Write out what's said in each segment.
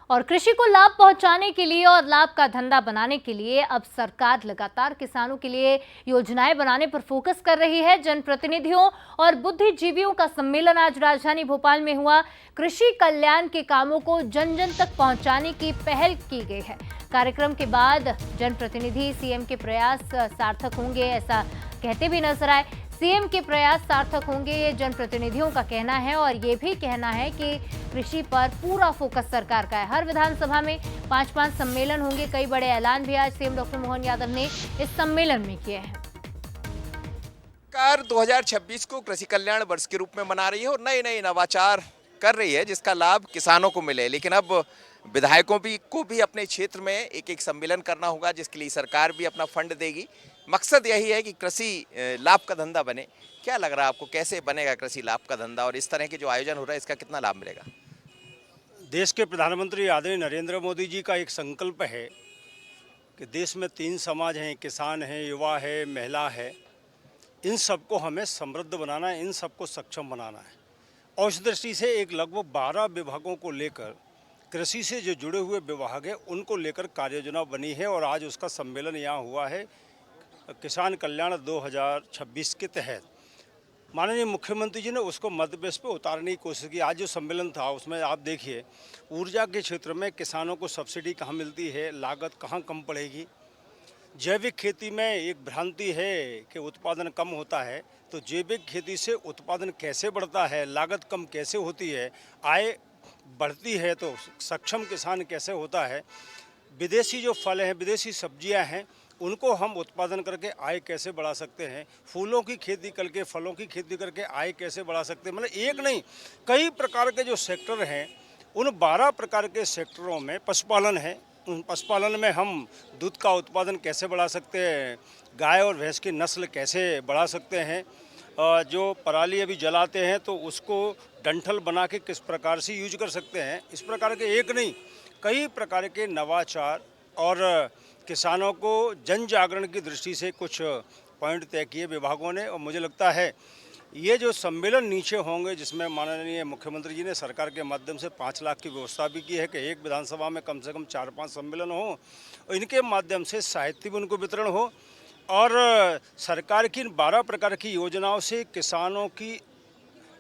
और कृषि को लाभ पहुंचाने के लिए और लाभ का धंधा बनाने के लिए अब सरकार लगातार किसानों के लिए योजनाएं बनाने पर फोकस कर रही है। जनप्रतिनिधियों और बुद्धिजीवियों का सम्मेलन आज राजधानी भोपाल में हुआ। कृषि कल्याण के कामों को जन जन तक पहुंचाने की पहल की गई है। कार्यक्रम के बाद जनप्रतिनिधि सीएम के प्रयास सार्थक होंगे ऐसा कहते भी नजर आए। सीएम के प्रयास सार्थक होंगे ये जनप्रतिनिधियों का कहना है और ये भी कहना है कि कृषि पर पूरा फोकस सरकार का है। हर विधानसभा में 5-5 सम्मेलन होंगे। कई बड़े ऐलान भी आज सीएम डॉक्टर मोहन यादव ने इस सम्मेलन में किए हैं। सरकार 2026 को कृषि कल्याण वर्ष के रूप में मना रही है और नए नए नवाचार कर रही है जिसका लाभ किसानों को मिले। लेकिन अब विधायकों को भी अपने क्षेत्र में एक एक सम्मेलन करना होगा जिसके लिए सरकार भी अपना फंड देगी। मकसद यही है कि कृषि लाभ का धंधा बने। क्या लग रहा है आपको, कैसे बनेगा कृषि लाभ का धंधा और इस तरह के जो आयोजन हो रहा है इसका कितना लाभ मिलेगा? देश के प्रधानमंत्री आदरणीय नरेंद्र मोदी जी का एक संकल्प है कि देश में 3 समाज हैं, किसान हैं, युवा है, महिला है। इन सबको हमें समृद्ध बनाना है, इन सबको सक्षम बनाना है। और इस दृष्टि से एक लगभग 12 विभागों को लेकर कृषि से जो जुड़े हुए विभाग हैं उनको लेकर कार्य योजना बनी है और आज उसका सम्मेलन यहाँ हुआ है किसान कल्याण 2026 के तहत। माननीय मुख्यमंत्री जी ने उसको मध्य प्रदेश पे उतारने की कोशिश की। आज जो सम्मेलन था उसमें आप देखिए ऊर्जा के क्षेत्र में किसानों को सब्सिडी कहाँ मिलती है, लागत कहाँ कम पड़ेगी। जैविक खेती में एक भ्रांति है कि उत्पादन कम होता है, तो जैविक खेती से उत्पादन कैसे बढ़ता है, लागत कम कैसे होती है, आय बढ़ती है तो सक्षम किसान कैसे होता है। विदेशी जो फल हैं, विदेशी सब्जियां हैं, उनको हम उत्पादन करके आय कैसे बढ़ा सकते हैं। फूलों की खेती करके, फलों की खेती करके आय कैसे बढ़ा सकते हैं। मतलब एक नहीं, कई प्रकार के जो सेक्टर हैं उन 12 प्रकार के सेक्टरों में पशुपालन है। उन पशुपालन में हम दूध का उत्पादन कैसे बढ़ा सकते हैं, गाय और भैंस की नस्ल कैसे बढ़ा सकते हैं, जो पराली अभी जलाते हैं तो उसको डंठल बना के किस प्रकार से यूज कर सकते हैं। इस प्रकार के एक नहीं, कई प्रकार के नवाचार और किसानों को जन जागरण की दृष्टि से कुछ पॉइंट तय किए विभागों ने। और मुझे लगता है ये जो सम्मेलन नीचे होंगे जिसमें माननीय मुख्यमंत्री जी ने सरकार के माध्यम से 5 लाख की व्यवस्था भी की है कि एक विधानसभा में कम से कम 4-5 सम्मेलन हो और इनके माध्यम से साहित्य भी उनको वितरण हो और सरकार की इन 12 प्रकार की योजनाओं से किसानों की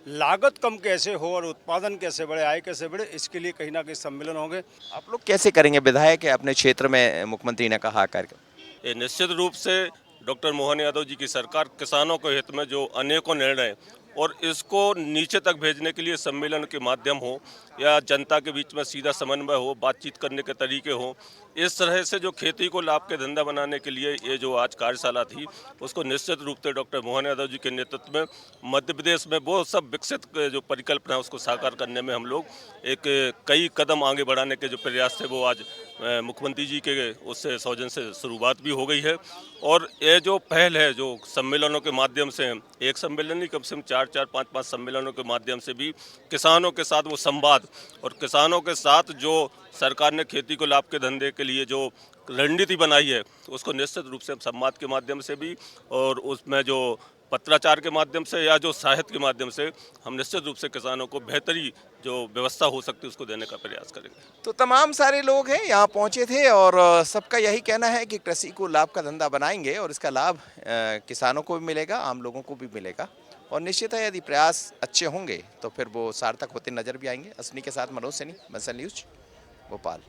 लागत कम कैसे हो और उत्पादन कैसे बढ़े, आय कैसे बढ़े, इसके लिए कहीं ना कहीं सम्मेलन होंगे। आप लोग कैसे करेंगे? विधायक है अपने क्षेत्र में, मुख्यमंत्री ने कहा कार्यक्रम। ये निश्चित रूप से डॉक्टर मोहन यादव जी की सरकार किसानों के हित में जो अनेकों निर्णय और इसको नीचे तक भेजने के लिए सम्मेलन के माध्यम हो या जनता के बीच में सीधा समन्वय हो, बातचीत करने के तरीके हो, इस तरह से जो खेती को लाभ के धंधा बनाने के लिए ये जो आज कार्यशाला थी उसको निश्चित रूप से डॉक्टर मोहन यादव जी के नेतृत्व में मध्य प्रदेश में वो सब विकसित जो परिकल्पना है उसको साकार करने में हम लोग एक कई कदम आगे बढ़ाने के जो प्रयास थे वो आज मुख्यमंत्री जी के उससे सौजन से शुरुआत भी हो गई है। और ये जो पहल है जो सम्मेलनों के माध्यम से, एक सम्मेलन नहीं कम से कम 4-4, 5-5 सम्मेलनों के माध्यम से भी किसानों के साथ वो संवाद और किसानों के साथ जो सरकार ने खेती को लाभ के धंधे के लिए जो रणनीति बनाई है उसको निश्चित रूप से संवाद के माध्यम से भी और उसमें जो पत्राचार के माध्यम से या जो साहित्य के माध्यम से हम निश्चित रूप से किसानों को बेहतरी जो व्यवस्था हो सकती है उसको देने का प्रयास करेंगे। तो तमाम सारे लोग हैं यहाँ पहुँचे थे और सबका यही कहना है कि कृषि को लाभ का धंधा बनाएंगे और इसका लाभ किसानों को भी मिलेगा, आम लोगों को भी मिलेगा। और निश्चित है यदि प्रयास अच्छे होंगे तो फिर वो सार्थक होते नजर भी आएंगे। असनी के साथ मनोज सैनी, बंसल न्यूज, भोपाल।